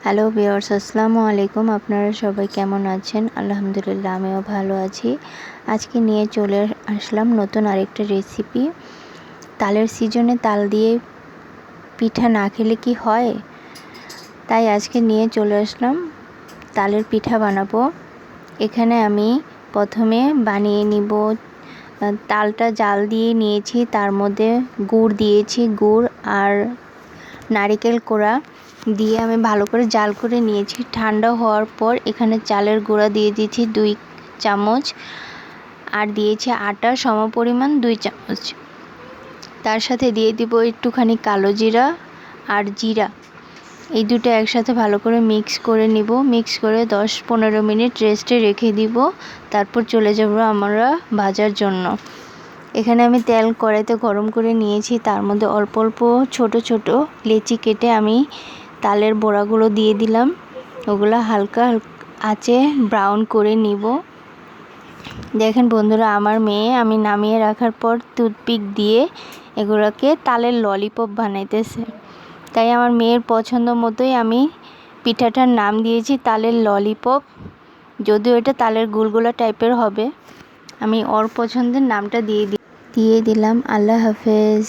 Hello viewers, আসসালামু আলাইকুম। আপনারা সবাই কেমন আছেন? আলহামদুলিল্লাহ, আমিও ভালো আছি। আজকে নিয়ে চলে আসলাম নতুন আরেকটা রেসিপি। তালের সিজনে তাল দিয়ে পিঠা না খেলে কি হয়? তাই আজকে নিয়ে চলে আসলাম তালের পিঠা বানাবো। এখানে আমি প্রথমে বানিয়ে নিব। তালটা জাল দিয়ে নিয়েছি, তার মধ্যে গুড় দিয়েছি, গুড় আর নারিকেল কোড়া দিয়ে আমি ভালো করে জাল করে নিয়েছি। ঠান্ডা হওয়ার পর এখানে চালের গুঁড়া দিয়ে দিয়েছি 2 চামচ, আর দিয়েছি আটা সমপরিমাণ 2 চামচ। তার সাথে দিয়ে দিব একটুখানি কালো জিরা আর জিরা। এই দুটো একসাথে ভালো করে মিক্স করে নিব। মিক্স করে 10-15 মিনিট রেস্টে রেখে দিব। তারপর চলে যাব আমরা ভাজার জন্য। এখানে আমি তেল কড়াইতে গরম করে নিয়েছি, তার মধ্যে অল্প অল্প ছোট ছোট লেচি কেটে আমি তালের বড়াগুলো দিয়ে দিলাম। ওগুলো হালকা আঁচে ব্রাউন করে নিব। দেখেন বন্ধুরা, আমার মেয়ে আমি নামিয়ে রাখার পর টুথপিক দিয়ে এগুলোকে তালের ললিপপ বানাইতেছে। তাই আমার মেয়ের পছন্দ মতোই আমি পিঠাটার নাম দিয়েছি তালের ললিপপ। যদিও এটা তালের গুলগুলা টাইপের হবে, আমি ওর পছন্দের নামটা দিয়ে দিলাম। আল্লাহ হাফেজ।